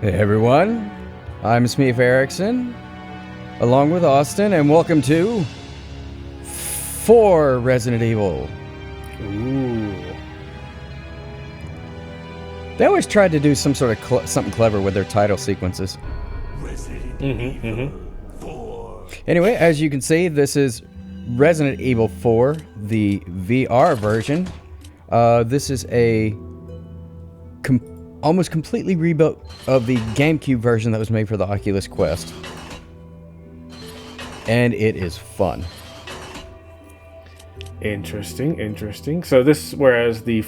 Hey everyone, I'm Smeef Erickson, along with Austin, and welcome to 4 Resident Evil. Ooh. They always tried to do some sort of something clever with their title sequences. Anyway, as you can see, this is Resident Evil 4, the VR version. This is a almost completely rebuilt of the GameCube version that was made for the Oculus Quest. And it is fun. Interesting. So this, whereas the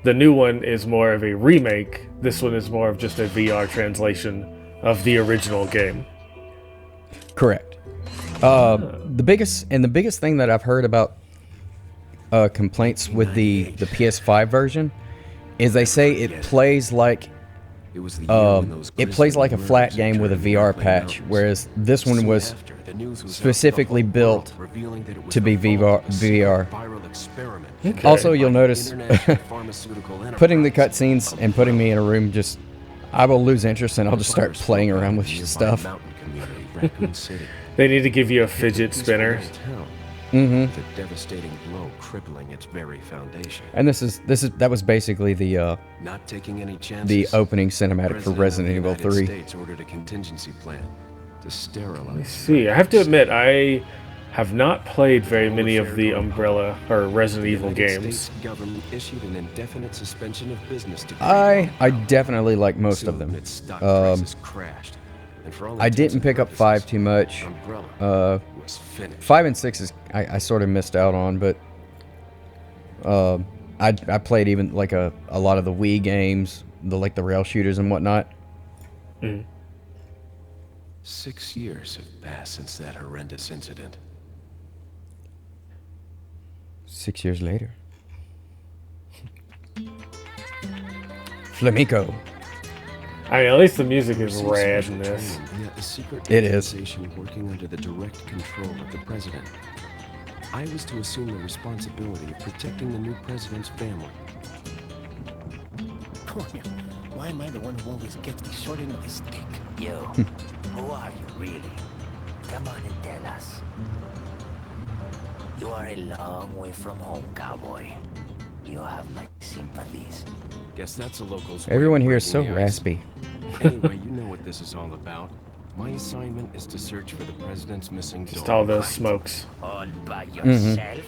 new one is more of a remake, this one is more of just a VR translation of the original game. Correct. The biggest thing that I've heard about complaints with the PS5 version is they say it plays like a flat game with a VR patch, whereas this one was specifically built to be VR. Okay. Also, you'll notice putting the cutscenes and putting me in a room, I will lose interest and I'll just start playing around with stuff. They need to give you a fidget spinner. The devastating blow crippling its very foundation. And that was basically the Not taking any chances, the opening cinematic for Resident Evil 3. States ordered a contingency plan to sterilize. Let's see. I have to admit, I have not played very many of the Umbrella or Resident Evil games. States government issued an indefinite suspension of business to I definitely like most of them. Its stock prices crashed. And for all I didn't intents pick and up 5 too much. Umbrella was finished. 5 and 6 is I sort of missed out on, but I played even like a lot of the Wii games, the rail shooters and whatnot. 6 years have passed since that horrendous incident. 6 years later. Flamenco. I mean, at least the music is rad in this. It is. Working under the direct control of the president. I was to assume the responsibility of protecting the new president's family. Why am I the one who always gets the short end of the stick? You, who are you really? Come on and tell us. You are a long way from home, cowboy. You have my sympathies. Guess that's a local's. Everyone way of here is so breaking the ice. raspy. Anyway, you know what this is all about. My assignment is to search for the president's missing Just daughter. all those smokes. All by yourself?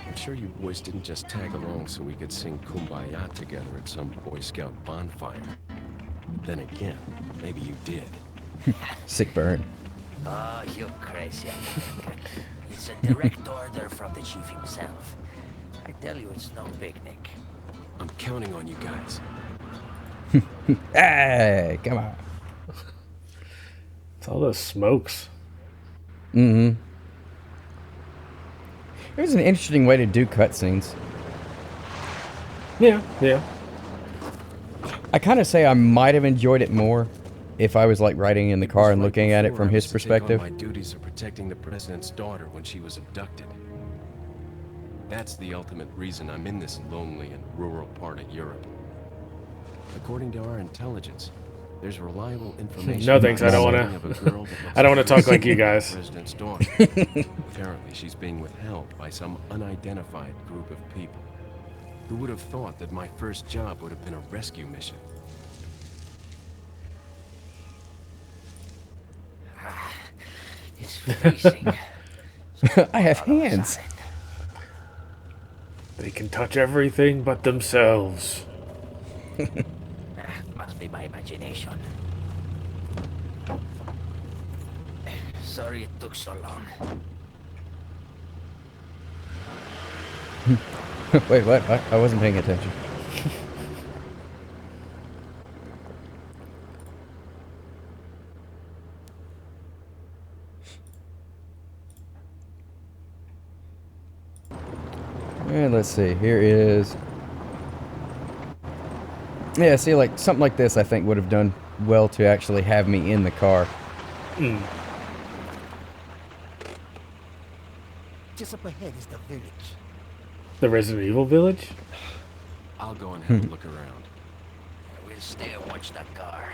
I'm sure you boys didn't just tag along so we could sing Kumbaya together at some Boy Scout bonfire. Then again, maybe you did. Sick burn. Oh, you crazy. It's a direct order from the chief himself. I tell you, it's no picnic. I'm counting on you guys. Hey, come on. It's all those smokes. It was an interesting way to do cutscenes. Yeah. I kind of say I might have enjoyed it more if I was like riding in the car and looking at it from his perspective. My duties of protecting the president's daughter when she was abducted. That's the ultimate reason I'm in this lonely and rural part of Europe. According to our intelligence, there's reliable information. No thanks, I don't wanna- I don't wanna talk like you guys. President's daughter. Apparently, she's being withheld by some unidentified group of people. Who would have thought that my first job would have been a rescue mission? It's freezing. I have hands. They can touch everything but themselves. Must be my imagination. Sorry it took so long. Wait, what? I wasn't paying attention. And let's see, here is... Yeah, see, like, something like this I think would have done well to actually have me in the car. Just up ahead is the village. The Resident Evil village? I'll go and have a look around. We'll stay and watch that car.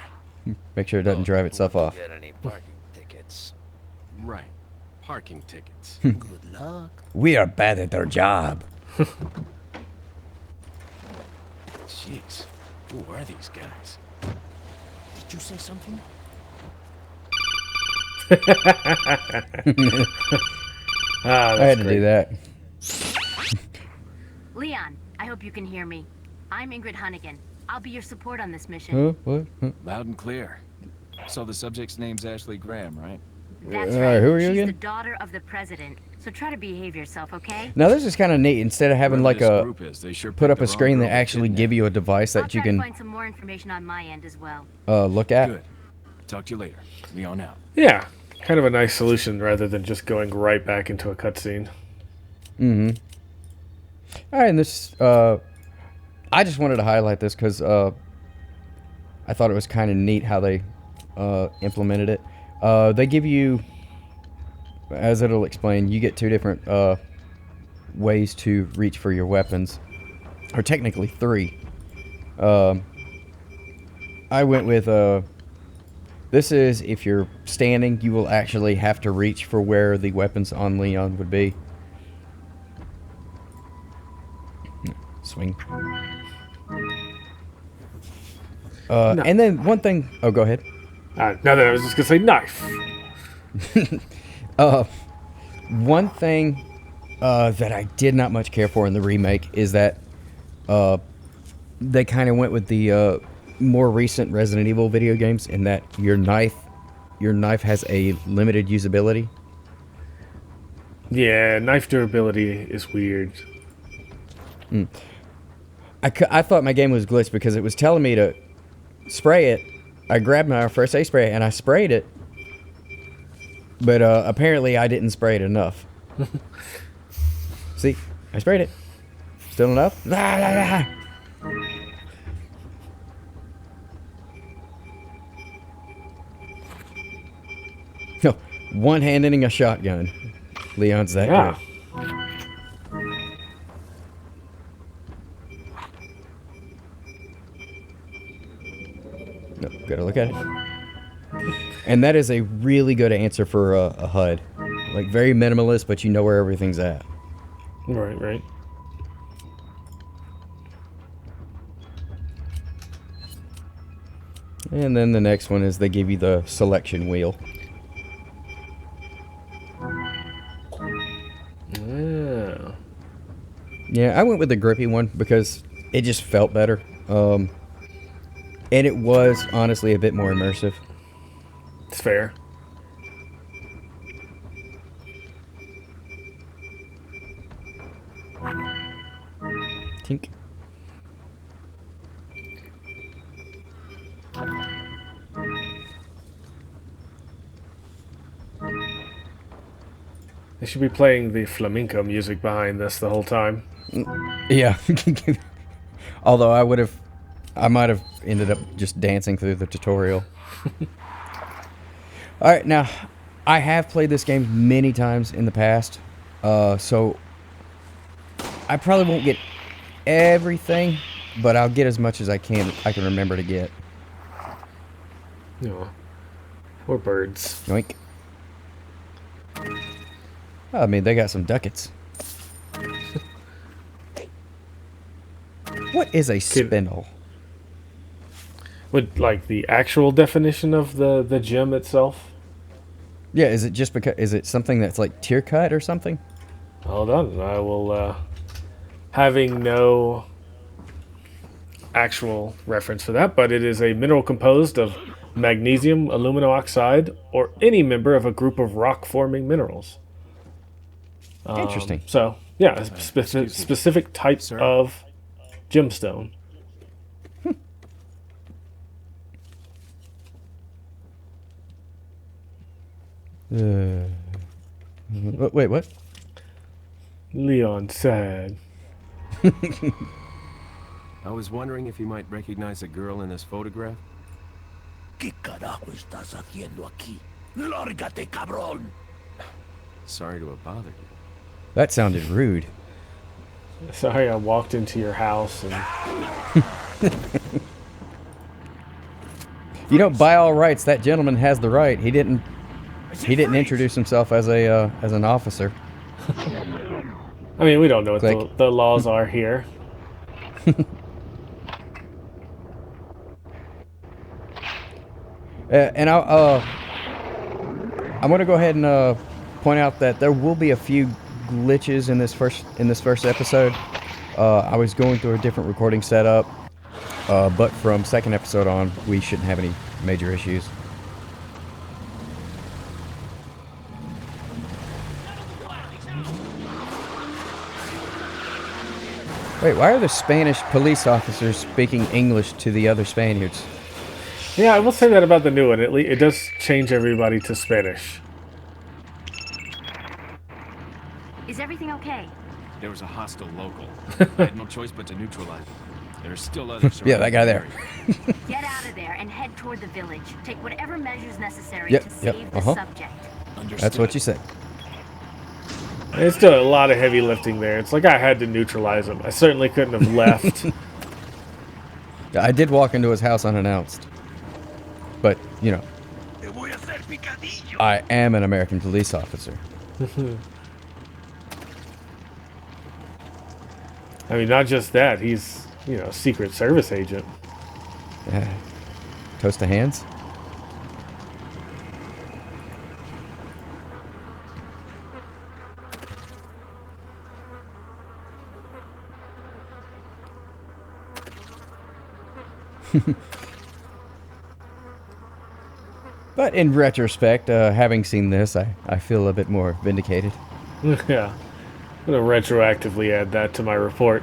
Make sure it doesn't drive itself off. Get any parking tickets? Right. Parking tickets. Good luck. We are bad at our job. Jeez. Who are these guys? Did you say something? Ah, I had that's to great. do that. Leon, I hope you can hear me. I'm Ingrid Hunnigan. I'll be your support on this mission. Huh? What? Huh? Loud and clear. So the subject's name's Ashley Graham, right? That's All right. right, who are you She's again? the daughter of the president. So try to behave yourself, okay? Now this is kind of neat. Instead of having Whoever like this a group is, they sure put picked up the a wrong screen girl that to actually kidnap. give you a device I'll that you try to can find some more information on my end as well. look at. Good. Talk to you later. Leon out. Yeah, kind of a nice solution rather than just going right back into a cutscene. Mm-hmm. All right, and this, I just wanted to highlight this because I thought it was kind of neat how they implemented it. They give you, as it'll explain, you get two different ways to reach for your weapons, or technically three. I went with this is if you're standing, you will actually have to reach for where the weapons on Leon would be. Swing. No. And then one thing. Oh, go ahead. No, I was just gonna say knife. One thing that I did not much care for in the remake is that they kind of went with the more recent Resident Evil video games in that your knife has a limited usability. Yeah, knife durability is weird. I thought my game was glitched because it was telling me to spray it. I grabbed my first aid spray and I sprayed it, but apparently I didn't spray it enough. See, I sprayed it. Still enough? No, one-handing a shotgun. Leon's that Yeah. good. No, gotta look at it. And that is a really good answer for a HUD. Like, very minimalist, but you know where everything's at. Right. And then the next one is they give you the selection wheel. Yeah. Yeah, I went with the grippy one because it just felt better. And it was honestly a bit more immersive. It's fair. Tink. They should be playing the flamenco music behind this the whole time. Yeah. Although I might have ended up just dancing through the tutorial. Alright, now, I have played this game many times in the past, so I probably won't get everything, but I'll get as much as I can remember to get. No. Or birds. Yoink. I mean, they got some ducats. What is a spindle? Would like the actual definition of the gem itself? Yeah, is it just because is it something that's like tear cut or something? Hold on, I will. Having no actual reference for that, but it is a mineral composed of magnesium, aluminum oxide, or any member of a group of rock-forming minerals. Interesting. So, yeah, a specific type Sir? of gemstone. Wait, what? Leon sad. I was wondering if you might recognize a girl in this photograph. ¿Qué carajo estás haciendo aquí? Lárgate, cabrón. Sorry to have bothered you. That sounded rude. Sorry, I walked into your house and You know, by all rights, that gentleman has the right. He didn't introduce himself as an officer. I mean, we don't know what Click. the laws are here. And I'm going to go ahead and point out that there will be a few glitches in this first episode. I was going through a different recording setup, but from second episode on, we shouldn't have any major issues. Wait, why are the Spanish police officers speaking English to the other Spaniards? Yeah, I will say that about the new one. It does change everybody to Spanish. Is everything okay? There was a hostile local. I had no choice but to neutralize it. There are still others. Yeah, that guy there. Get out of there and head toward the village. Take whatever measures necessary Yep, to yep, save the uh-huh. subject. That's what you said. It's still a lot of heavy lifting there. It's like I had to neutralize him. I certainly couldn't have left. I did walk into his house unannounced. But, you know, I am an American police officer. I mean, not just that. He's, you know, a Secret Service agent. Toast of hands? But in retrospect, having seen this, I feel a bit more vindicated. Yeah. I'm going to retroactively add that to my report.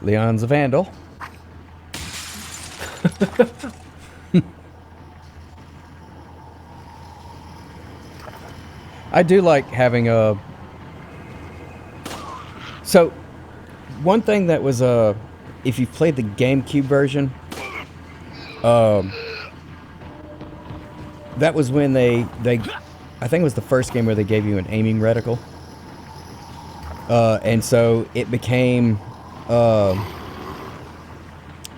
Leon's a vandal. I do like having a... So, one thing that was, if you played the GameCube version, that was when they I think it was the first game where they gave you an aiming reticle. And so it became,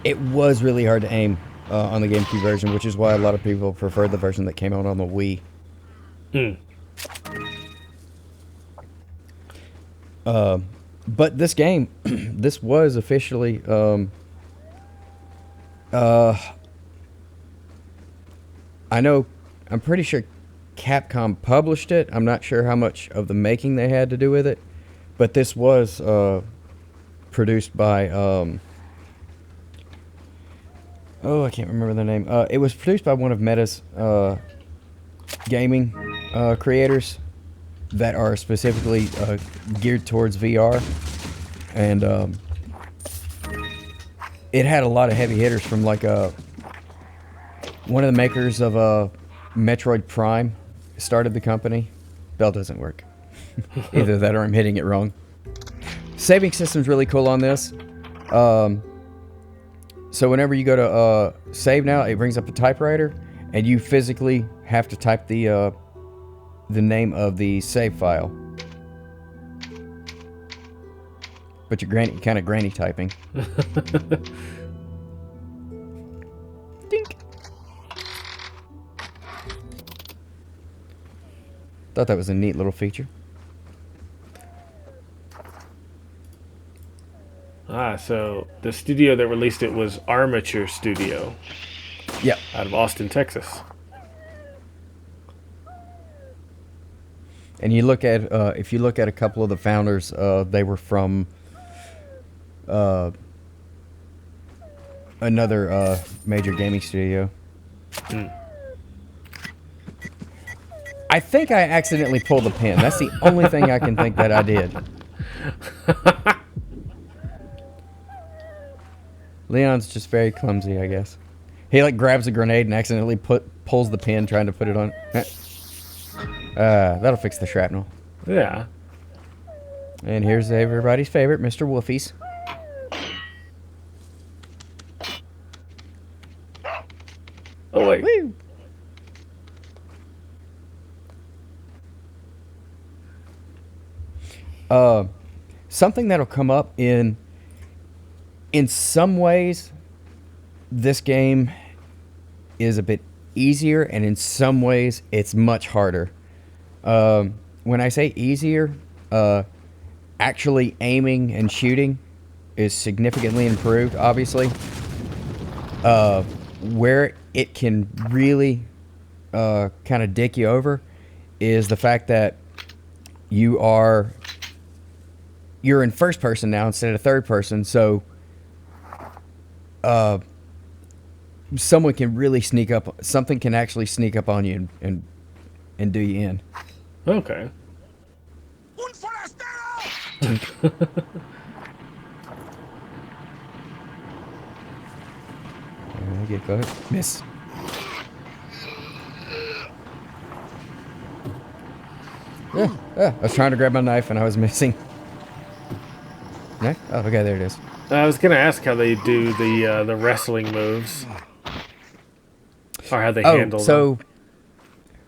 it was really hard to aim on the GameCube version, which is why a lot of people preferred the version that came out on the Wii. But this game, this was officially, I know, I'm pretty sure Capcom published it. I'm not sure how much of the making they had to do with it, but this was produced by, oh, I can't remember the name. It was produced by one of Meta's gaming creators that are specifically geared towards VR, and it had a lot of heavy hitters from like one of the makers of Metroid Prime started the company. Bell doesn't work. Either that or I'm hitting it wrong. Saving system's really cool on this. So whenever you go to save now, it brings up a typewriter, and you physically have to type the name of the save file. But you're kind of granny typing. Dink. Thought that was a neat little feature. So the studio that released it was Armature Studio. Yep. Out of Austin, Texas. And you look at if you look at a couple of the founders, they were from another major gaming studio. I think I accidentally pulled the pin. That's the only thing I can think that I did. Leon's just very clumsy, I guess. He like grabs a grenade and accidentally pulls the pin trying to put it on. That'll fix the shrapnel. Yeah. And here's everybody's favorite, Mr. Wolfies. Oh, wait. Woo! Something that'll come up in in some ways, this game is a bit easier, and in some ways, it's much harder. When I say easier, actually aiming and shooting is significantly improved, obviously. Where it can really kind of dick you over is the fact that you're in first person now instead of third person, so someone can really sneak up. Something can actually sneak up on you and do you in. Okay. Get caught. Miss. I was trying to grab my knife and I was missing. No? Oh, okay, there it is. I was gonna ask how they do the wrestling moves, or how they handle them.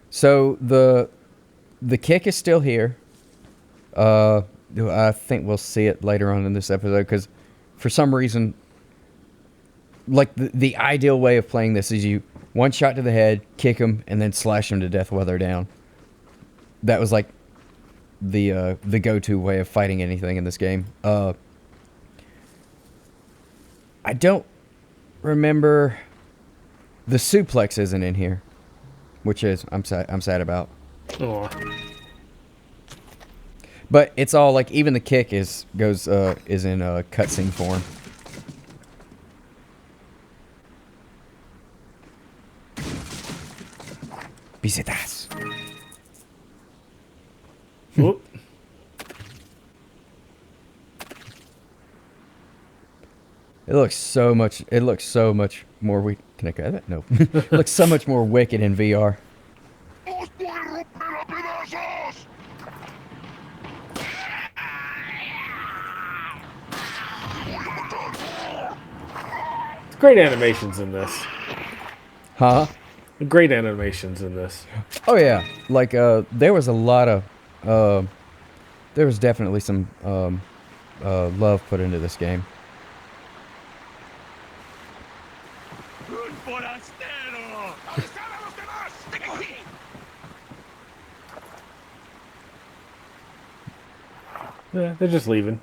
So the kick is still here. I think we'll see it later on in this episode because for some reason, like the ideal way of playing this is you one shot to the head, kick them, and then slash them to death while they're down. That was like the go-to way of fighting anything in this game. I don't remember the suplex isn't in here, which is I'm sad about. Aw. But it's all like even the kick is in cutscene form. Visitas. Whoop. It looks so much more can I cut that? No. It looks so much more wicked in VR. Great animations in this. Huh? Great animations in this. Oh yeah. Like there was a lot of there was definitely some love put into this game. Yeah, they're just leaving.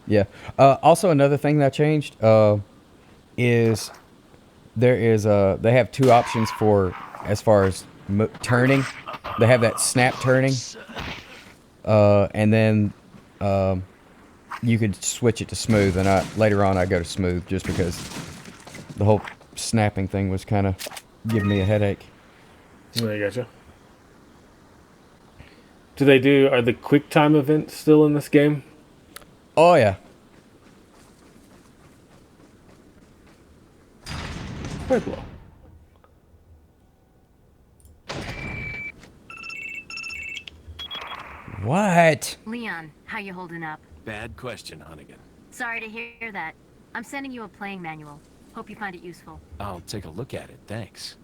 Yeah. Also, another thing that changed is they have two options for as far as turning. They have that snap turning, and then you could switch it to smooth. And later on I go to smooth just because the whole snapping thing was kind of giving me a headache. I gotcha. Are the quick time events still in this game? Oh yeah. Pueblo. What? Leon, how you holding up? Bad question, Hunnigan. Sorry to hear that. I'm sending you a playing manual. Hope you find it useful. I'll take a look at it, thanks.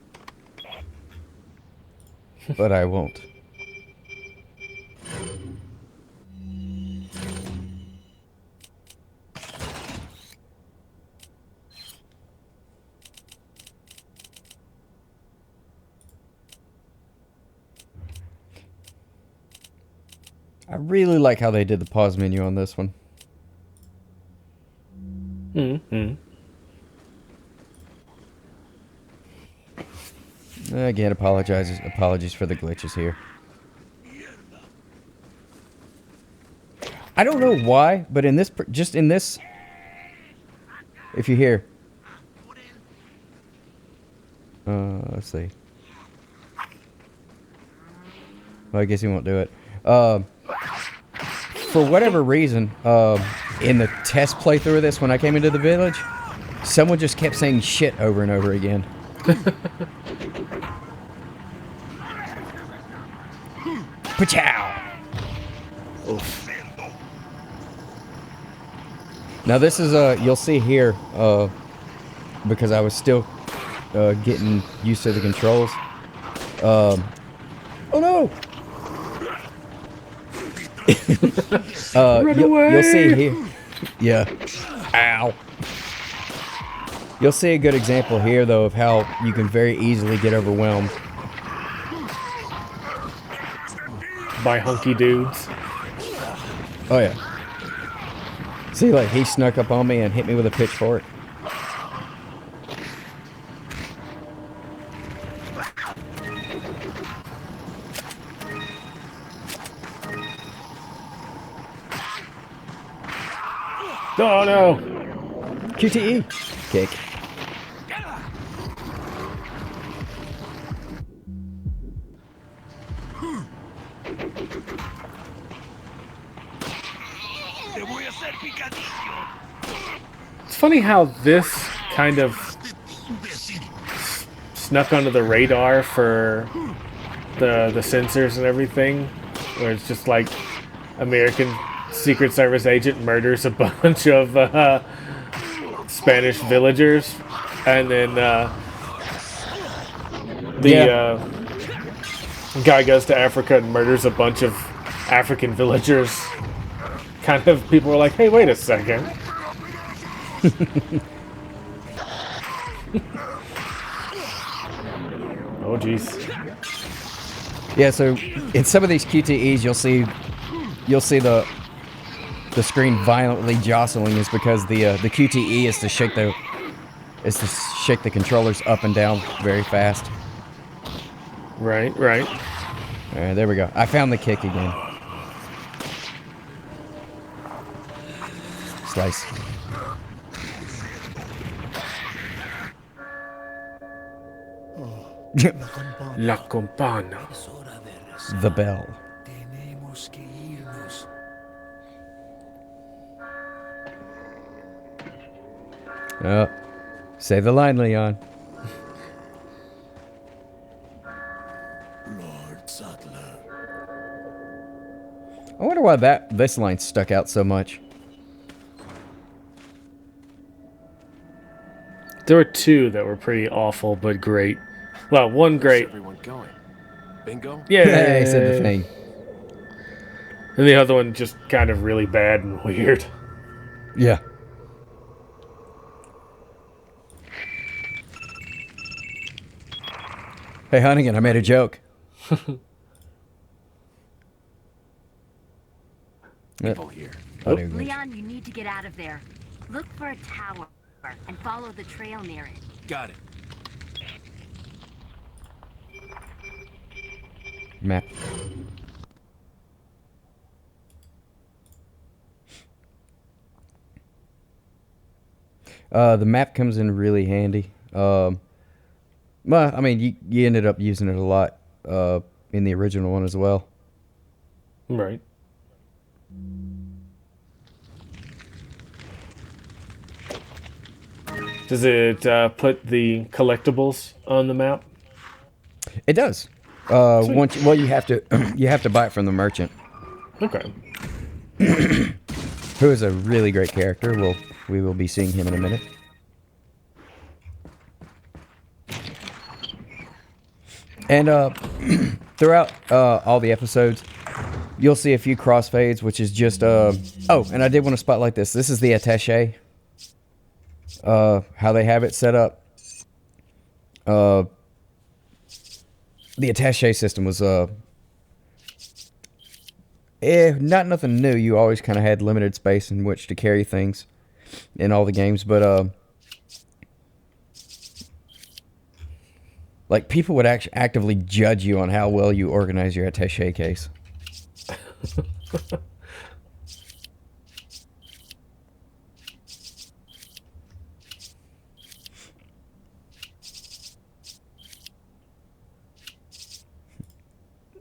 But I won't. I really like how they did the pause menu on this one. Mm-hmm. Again, apologies for the glitches here. I don't know why, but in this, if you hear, let's see. Well, I guess he won't do it. For whatever reason, in the test playthrough of this, when I came into the village, someone just kept saying shit over and over again. Pachow! Oof. Now this is you'll see here, because I was still getting used to the controls. Oh no! Run away! You'll see here. Yeah. Ow. You'll see a good example here, though, of how you can very easily get overwhelmed. By hunky dudes. Oh, yeah. See, like, he snuck up on me and hit me with a pitchfork. Oh, no. QTE. Kick. It's funny how this kind of snuck under the radar for the censors and everything, where it's just like American Secret Service agent murders a bunch of Spanish villagers, and then guy goes to Africa and murders a bunch of African villagers. Kind of people were like, hey, wait a second. Oh, jeez. Yeah, so in some of these QTEs, you'll see the screen violently jostling is because the QTE is to shake the controllers up and down very fast. Right, right. All right, there we go. I found the kick again. Slice. La campana. The bell. Tenemos que irnos. Oh, say the line, Leon. Lord Sattler. I wonder why this line stuck out so much. There were two that were pretty awful but great. Well, one great. Where's everyone going? Bingo? Yeah, He said the thing. And the other one just kind of really bad and weird. Yeah. Hey, Hunnigan, I made a joke. People here. Leon, you need to get out of there. Look for a tower and follow the trail near it. Got it. Map. The map comes in really handy. Well, I mean, you ended up using it a lot in the original one as well. Right. Does it put the collectibles on the map? It does. Once, well, you have to buy it from the merchant, Okay. who is a really great character. We will be seeing him in a minute. And throughout all the episodes, you'll see a few crossfades, which is just oh, and I did want to spotlight this. This is the attaché. How they have it set up. The attaché system was not nothing new. You always kind of had limited space in which to carry things in all the games, but like people would actually actively judge you on how well you organize your attaché case.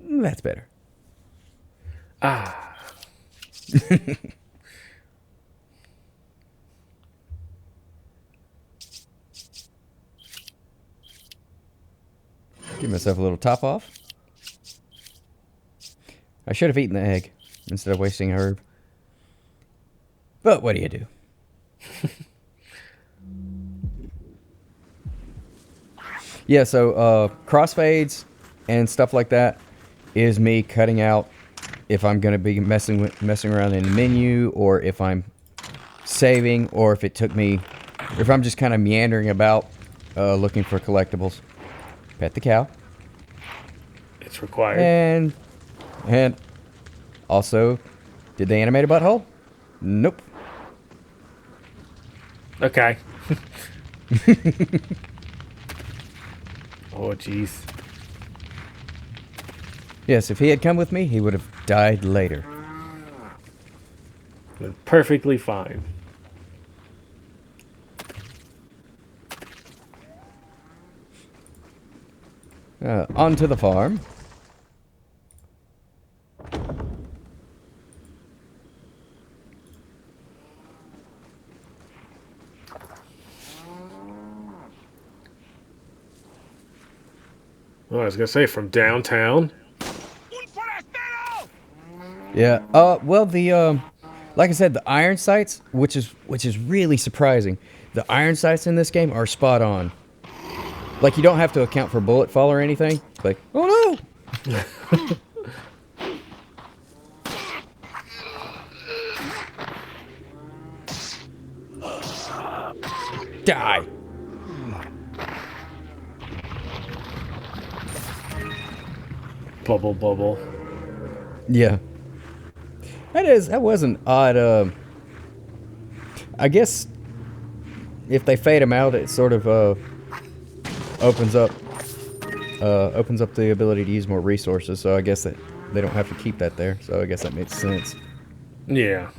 That's better. Ah. Give myself a little top off. I should have eaten the egg instead of wasting a herb. But what do you do? Yeah, so crossfades and stuff like that is me cutting out if I'm going to be messing around in the menu, or if I'm saving, or if it took me if I'm just kind of meandering about looking for collectibles. Pet the cow. It's required. And also, did they animate a butthole? Nope. Okay. Oh, jeez. Yes, if he had come with me, he would have died later. Been perfectly fine. Onto the farm. Oh, I was gonna say from downtown. Yeah. Well, the like I said, the iron sights, which is really surprising. The iron sights in this game are spot on. Like, you don't have to account for bullet fall or anything. Like, oh no! Die! Bubble, bubble. Yeah. That was an odd, I guess if they fade them out, it sort of, opens up the ability to use more resources, so I guess that they don't have to keep that there, so I guess that makes sense. Yeah.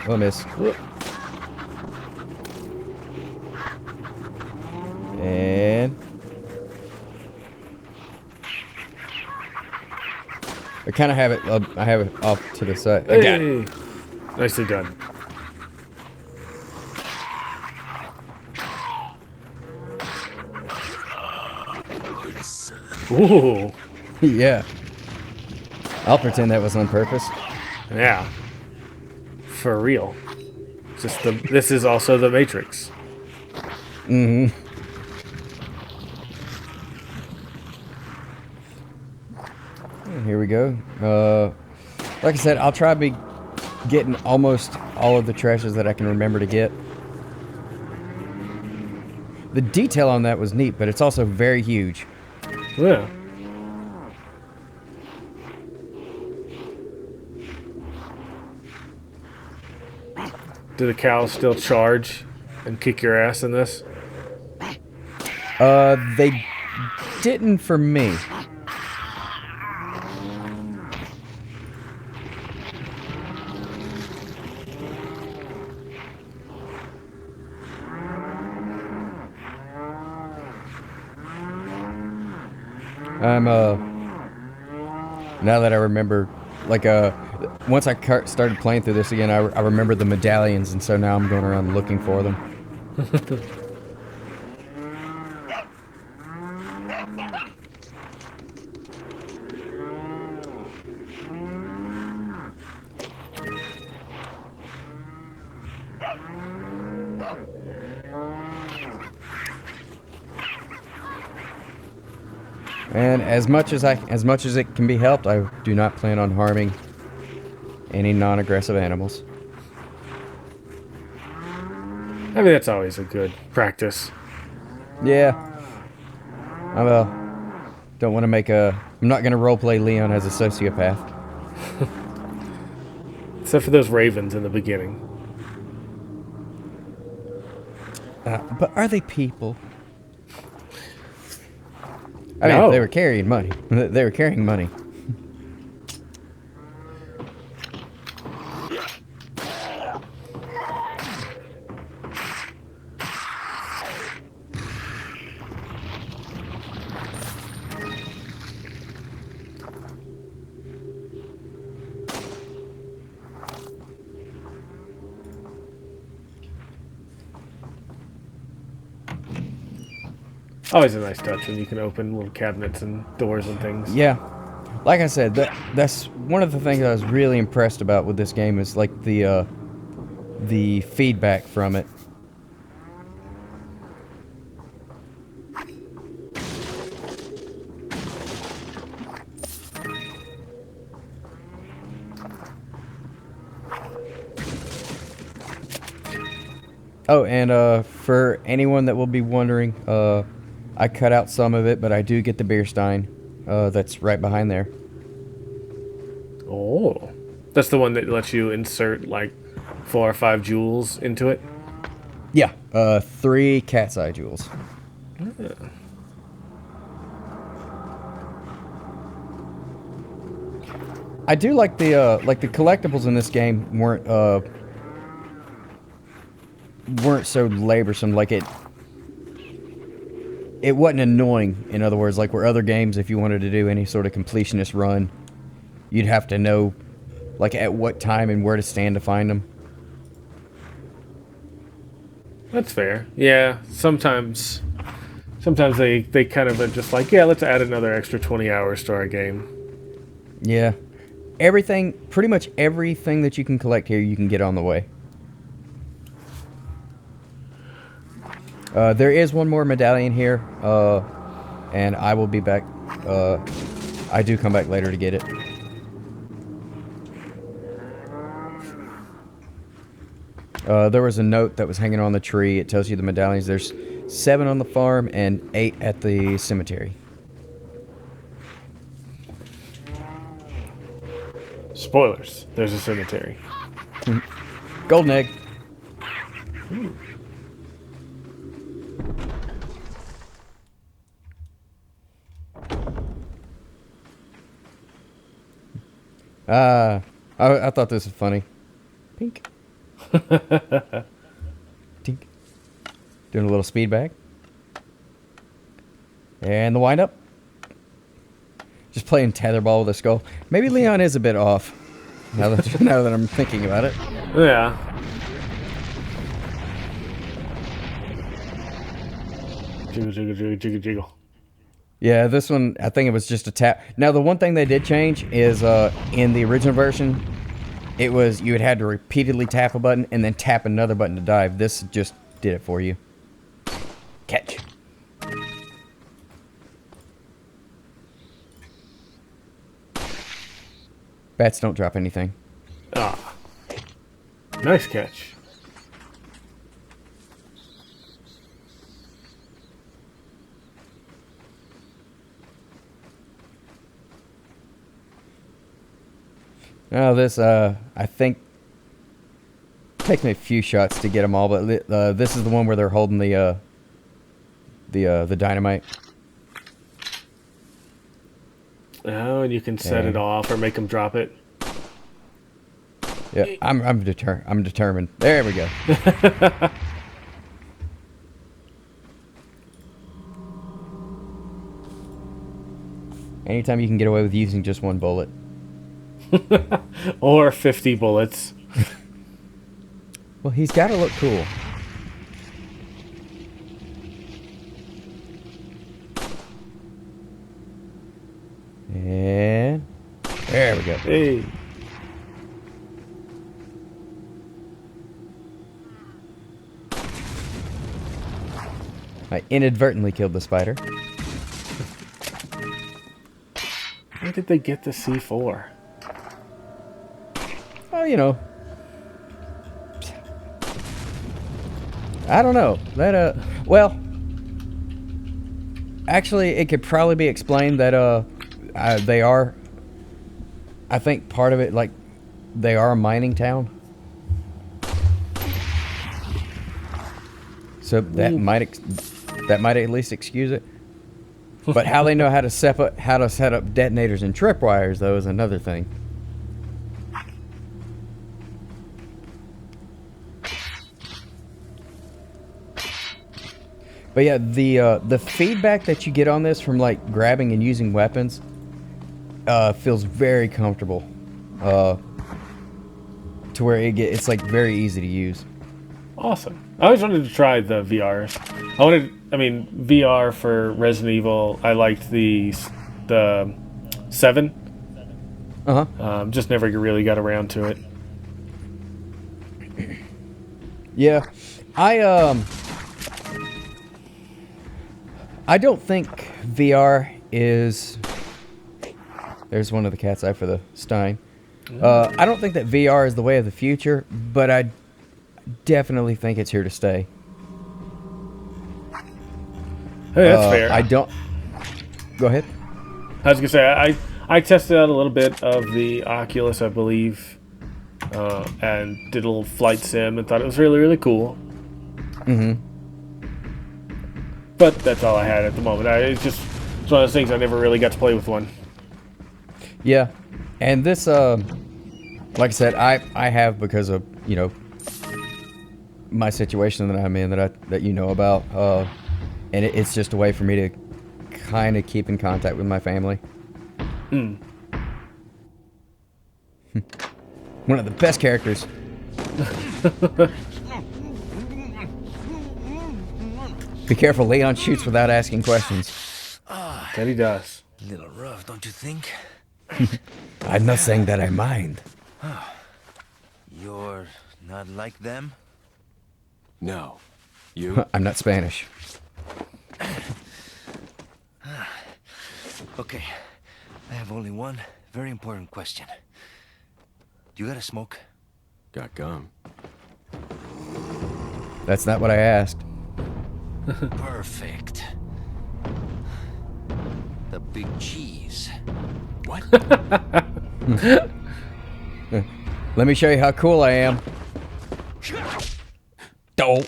Oh, miss. And I kind of have it. I have it off to the side. I got it. Hey. Nicely done. Ooh. Yeah. I'll pretend that was on purpose. Yeah. For real. This is also the Matrix. Mm-hmm. Here we go. Like I said, I'll try to be getting almost all of the treasures that I can remember to get. The detail on that was neat, but it's also very huge. Yeah. Do the cows still charge and kick your ass in this? They didn't for me. Now that I remember, like, once I started playing through this again, I remember the medallions, and so now I'm going around looking for them. And as much as it can be helped, I do not plan on harming any non-aggressive animals. I mean, that's always a good practice. Yeah. I don't want to make I'm not going to roleplay Leon as a sociopath. Except for those ravens in the beginning. But are they people? I No. mean, they were carrying money. They were carrying money. Always a nice touch when you can open little cabinets and doors and things. Yeah. Like I said, that's one of the things I was really impressed about with this game is like the feedback from it. Oh, and for anyone that will be wondering, I cut out some of it, but I do get the beer stein. That's right behind there. Oh. That's the one that lets you insert like 4 or 5 jewels into it? Yeah, 3 cat's eye jewels. I do like the collectibles in this game weren't so laborsome. Like it wasn't annoying. In other words, like where other games, if you wanted to do any sort of completionist run, you'd have to know like at what time and where to stand to find them. That's fair. Yeah, sometimes they kind of are just like, yeah, let's add another extra 20 hours to our game. Yeah. Pretty much everything that you can collect here, you can get on the way. There is one more medallion here, and I will be back. I do come back later to get it. There was a note that was hanging on the tree. It tells you the medallions. There's 7 on the farm and 8 at the cemetery. Spoilers. There's a cemetery. Golden egg. I thought this was funny. Pink. Tink. Doing a little speed bag. And the wind up. Just playing tetherball with a skull. Maybe Leon is a bit off. Now that I'm thinking about it. Yeah. Jiggle, jiggle, jiggle, jiggle, jiggle. Yeah, this one, I think it was just a tap. Now, the one thing they did change is in the original version, it was you had to repeatedly tap a button and then tap another button to dive. This just did it for you. Catch. Bats don't drop anything. Ah. Nice catch. Now this, I think, takes me a few shots to get them all, but this is the one where they're holding the dynamite. Oh, and you can set it off or make them drop it. Yeah, I'm determined. There we go. Anytime you can get away with using just one bullet. Or 50 bullets. Well, he's got to look cool. And there we go. Hey. I inadvertently killed the spider. Where did they get the C4? Oh, you know. I don't know. That, well, actually, it could probably be explained that, they are, I think part of it, like, they are a mining town. So that might at least excuse it. But how they know how to set up detonators and tripwires, though, is another thing. But yeah, the feedback that you get on this from like grabbing and using weapons feels very comfortable. To where it's like very easy to use. Awesome. I always wanted to try the VR. VR for Resident Evil. I liked the 7. Just never really got around to it. Yeah, I don't think VR is. There's one of the cat's eye for the Stein. I don't think that VR is the way of the future, but definitely think it's here to stay. Hey, that's fair. I don't. Go ahead. I was gonna say I tested out a little bit of the Oculus, I believe, and did a little flight sim and thought it was really, really cool. Mm-hmm. But that's all I had at the moment. It's one of those things I never really got to play with one. Yeah, and this, like I said, I have because of my situation that I'm in that you know about, and it's just a way for me to kind of keep in contact with my family. Hmm. One of the best characters. Be careful, Leon shoots without asking questions. That he does. Little rough, don't you think? I'm not saying that I mind. You're not like them? No. You? I'm not Spanish. Okay, I have only one very important question. Do you got a smoke? Got gum. That's not what I asked. Perfect. The big cheese. What? Let me show you how cool I am. Don't.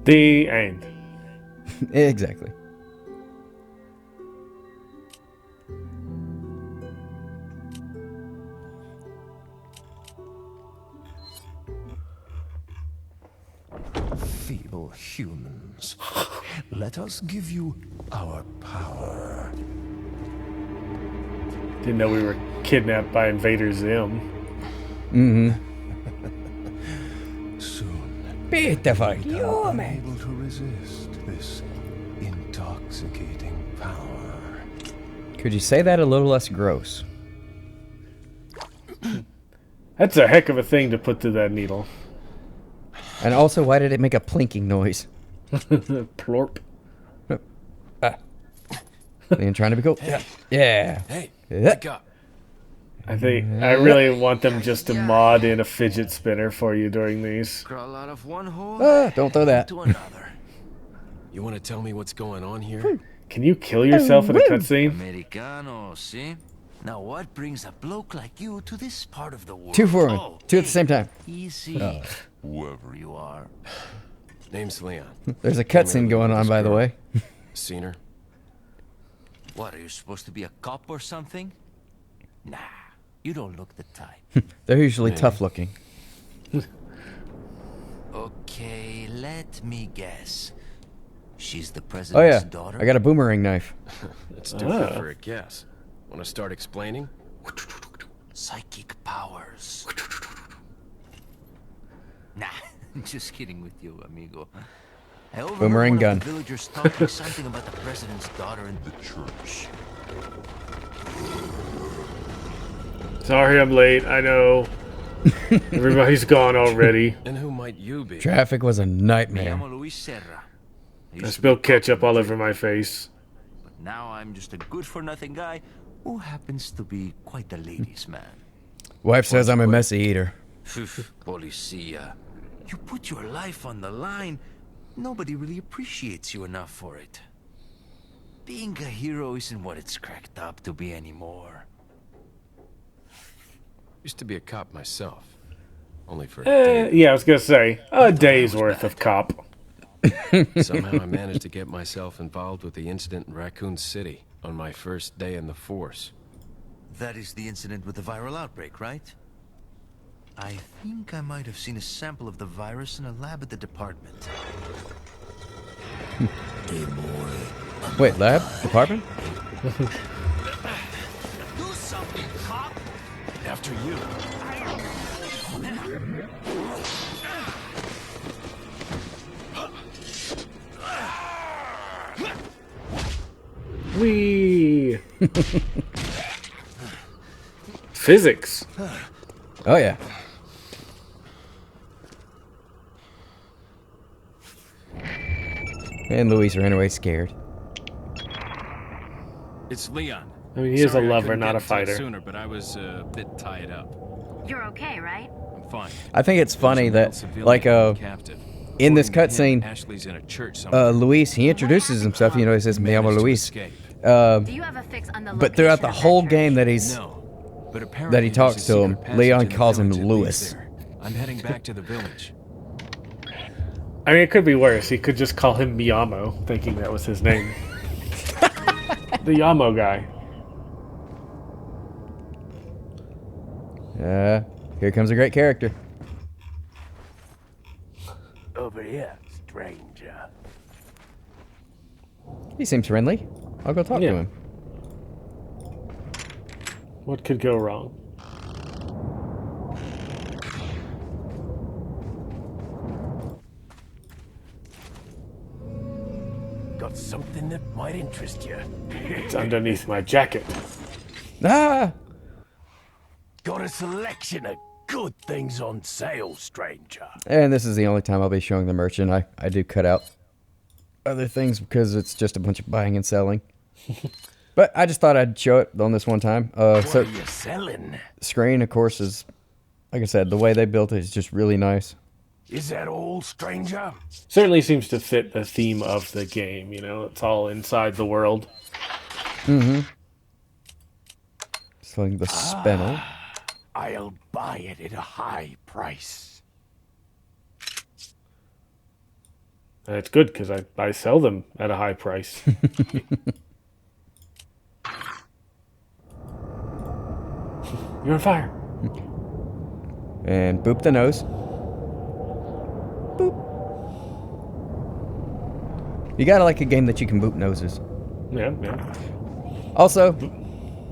The end. Exactly. Feeble humans, let us give you our power. Didn't know we were kidnapped by Invader Zim. Mm-hmm. Soon, Beautiful we will be able to resist this intoxicating power. Could you say that a little less gross? That's a heck of a thing to put through that needle. And also, why did it make a plinking noise? Plorp. Leon trying to be cool. Hey. Yeah. Hey, Yeah. wake up. I really want them just to mod in a fidget spinner for you during these. Crawl out of one hole Don't throw that. to another. You want to tell me what's going on here? Can you kill yourself in a cutscene? Americano, see? Now what brings a bloke like you to this part of the world? Two for me. Oh, Two at the same time. Easy. Whoever you are. Name's Leon. There's a cutscene going on, by the way. Seen her? What, are you supposed to be a cop or something? Nah, you don't look the type. They're usually tough looking. Okay, let me guess. She's the Oh president's yeah, daughter? I got a boomerang knife. That's different for a guess. Want to start explaining? Psychic powers. Nah, just kidding with you, amigo. I overheard Boomerang one gun. of the villagers talking something about the president's daughter in the church. Sorry I'm late, I know. Everybody's gone already. And who might you be? Traffic was a Me nightmare. llamo Luis Serra. I I used to be spilled ketchup all over my face. But now I'm just a good-for-nothing guy who happens to be quite a ladies' man. Wife says I'm a messy eater. Policia. You put your life on the line. Nobody really appreciates you enough for it. Being a hero isn't what it's cracked up to be anymore. Used to be a cop myself. Only for a day. Yeah, I was gonna say, a day's worth of cop. Somehow I managed to get myself involved with the incident in Raccoon City on my first day in the force. That is the incident with the viral outbreak, right? I think I might have seen a sample of the virus in a lab at the department. Wait, lab? Department? Do something, cop! After you. Whee! Physics. Oh yeah. And Louise ran away scared. It's Leon. I mean, he is a Sorry I lover, couldn't not get a to it fighter. sooner, but I was a bit tied up. You're okay, right? I'm fine. I think it's funny There's a male that, civilian like, captive. in this According to him, cutscene, Ashley's in a church somewhere. Luis, he introduces himself, you know, he says, Me llamo Managed to Luis. escape. Do you have a fix on the But throughout location the of that whole church? game that he's No, but apparently that he there's a talks to him, secret Leon passage in the calls him village that leads Lewis. there. I'm heading back to the village. I mean, it could be worse. He could just call him Miyamo, thinking that was his name. The Yamo guy. Here comes a great character. Over here, stranger. He seems friendly. I'll go talk Yeah. to him. What could go wrong? Got something that might interest you. It's underneath my jacket. Ah! Got a selection of good things on sale, stranger. And this is the only time I'll be showing the merchant. I do cut out other things because it's just a bunch of buying and selling. But I just thought I'd show it on this one time. What So are you selling? screen, of course, is, like I said, the way they built it is just really nice. Is that all, stranger? Certainly seems to fit the theme of the game, you know? It's all inside the world. Selling the spinel. I'll buy it at a high price. And it's good, because I sell them at a high price. You're on fire. And boop the nose. Boop. You gotta like a game that you can boop noses. Yeah, yeah. Also,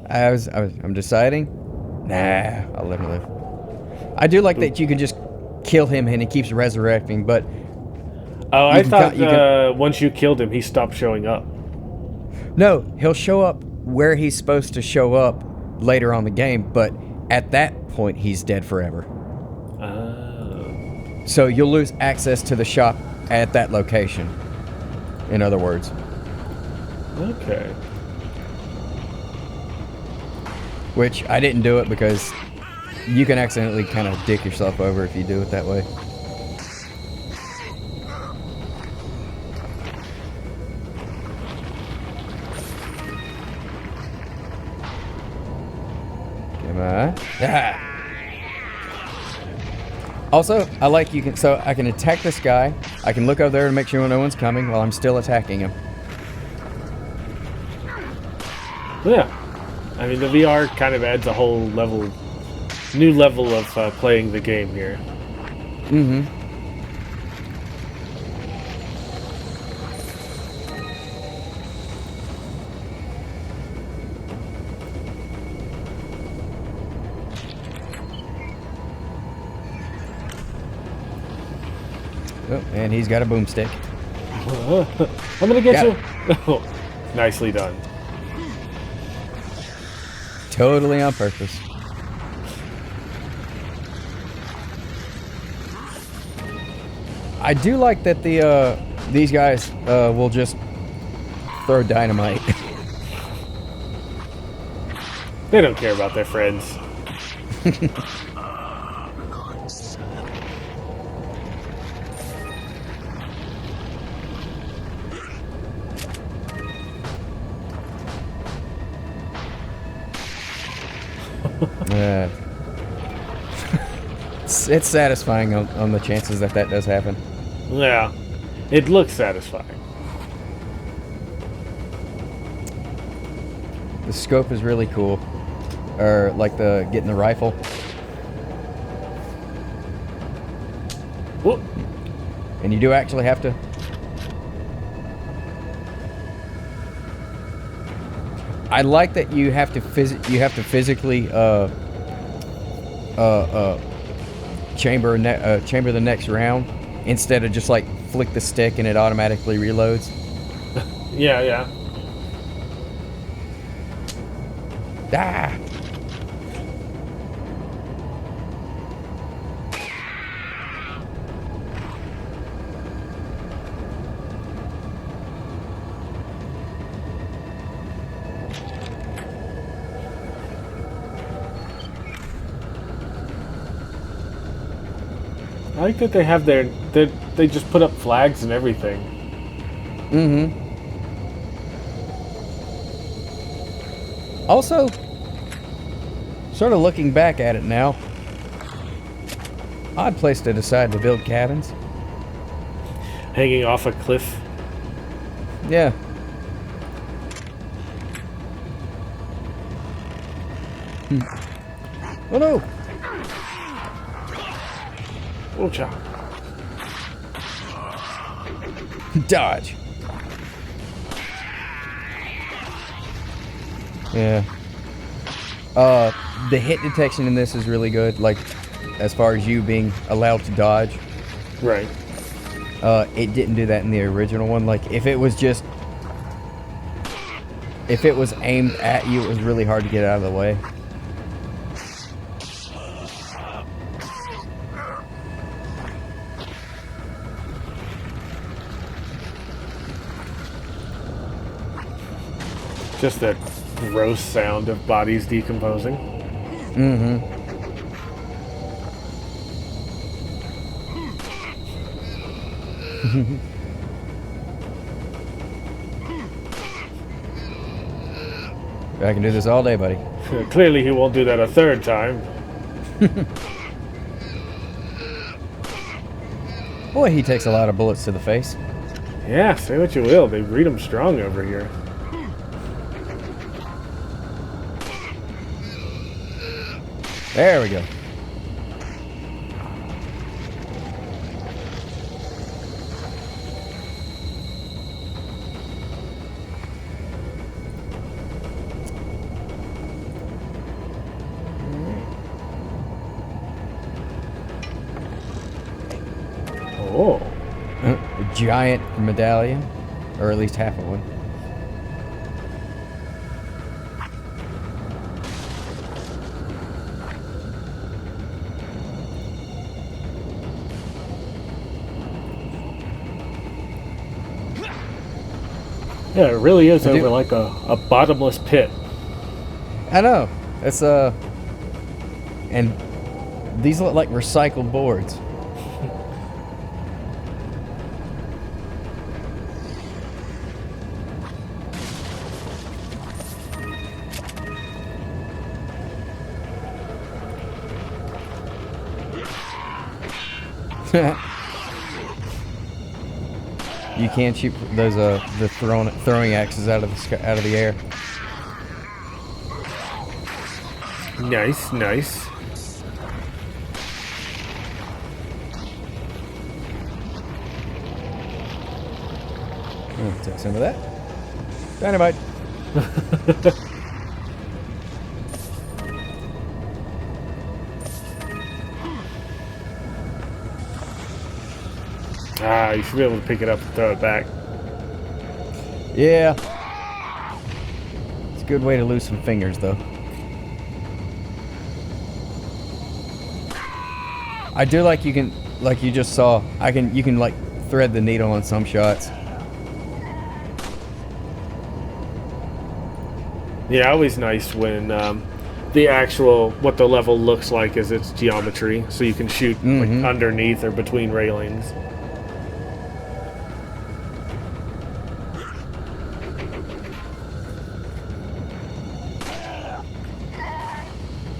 I'm deciding. Nah, I'll let him live. I do like that you can just kill him and he keeps resurrecting, but Oh, I can thought count- once you killed him, he stopped showing up. no, he'll show up where he's supposed to show up later on the game, but at that point he's dead forever. Oh. So you'll lose access to the shop at that location. In other words. Okay. Which I didn't do it because you can accidentally kind of dick yourself over if you do it that way. Come on. Ah. Also, I like you can, so I can attack this guy. I can look over there and make sure no one's coming while I'm still attacking him. Yeah. I mean, the VR kind of adds a whole new level of playing the game here. Mm-hmm. Oh, and he's got a boomstick. I'm gonna get Got you. it. Oh, nicely done. Totally on purpose. I do like that these guys will just throw dynamite. They don't care about their friends. Uh, it's satisfying on the chances that does happen. Yeah. It looks satisfying. The scope is really cool. Or like getting the rifle. Whoop. And you do actually have to. I like that you have to physically chamber the next round instead of just like flick the stick and it automatically reloads. Yeah, yeah. Ah! I like that they have they just put up flags and everything. Mm-hmm. Also, sort of looking back at it now, odd place to decide to build cabins. Hanging off a cliff. Yeah. Oh no! Oh, cha. Dodge. Yeah. The hit detection in this is really good. Like, as far as you being allowed to dodge. Right. It didn't do that in the original one. Like, if it was aimed at you, it was really hard to get out of the way. Just that gross sound of bodies decomposing. Mm-hmm. I can do this all day, buddy. Clearly he won't do that a third time. Boy, he takes a lot of bullets to the face. Yeah, say what you will. They breed them strong over here. There we go. Oh. A giant medallion, or at least half of one. Yeah, it really is over like a bottomless pit. I know. It's and these look like recycled boards. You can't shoot those the throwing axes out of the air. Nice, nice. Take some of that. Dynamite. Ah, you should be able to pick it up and throw it back. Yeah. It's a good way to lose some fingers, though. I do like you can, like you just saw, you can like thread the needle on some shots. Yeah, always nice when the actual, what the level looks like is its geometry, so you can shoot like underneath or between railings.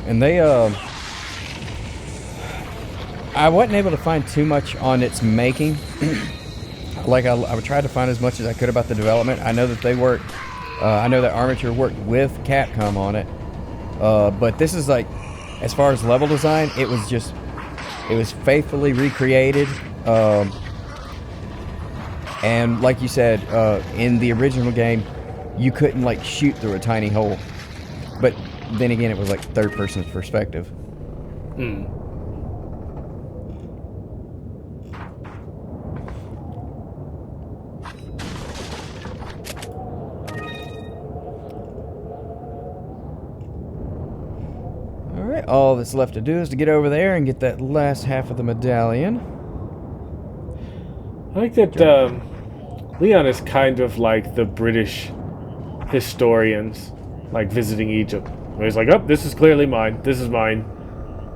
And they, I wasn't able to find too much on its making. Like, I tried to find as much as I could about the development. I know that they worked, I know that Armature worked with Capcom on it. But this is like, as far as level design, it was faithfully recreated. And like you said, in the original game, you couldn't like shoot through a tiny hole. But then again, it was like third person's perspective. Hmm. Alright, all that's left to do is to get over there and get that last half of the medallion. I like that Leon is kind of like the British historians, like visiting Egypt. Where he's like, oh, this is clearly mine. This is mine.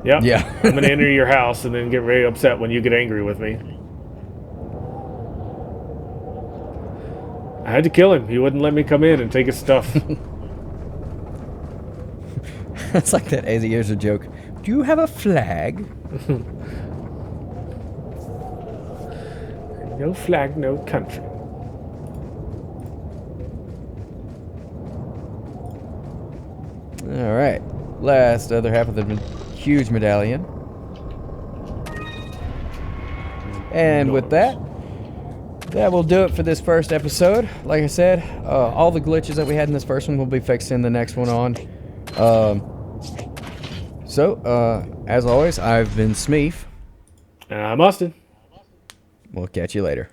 Yep. Yeah. I'm going to enter your house and then get very upset when you get angry with me. I had to kill him. He wouldn't let me come in and take his stuff. It's like that Asia joke. Do you have a flag? No flag, no country. All right. Last other half of the huge medallion. And with that will do it for this first episode. Like I said, all the glitches that we had in this first one will be fixed in the next one on. As always, I've been Smeef. And I'm Austin. We'll catch you later.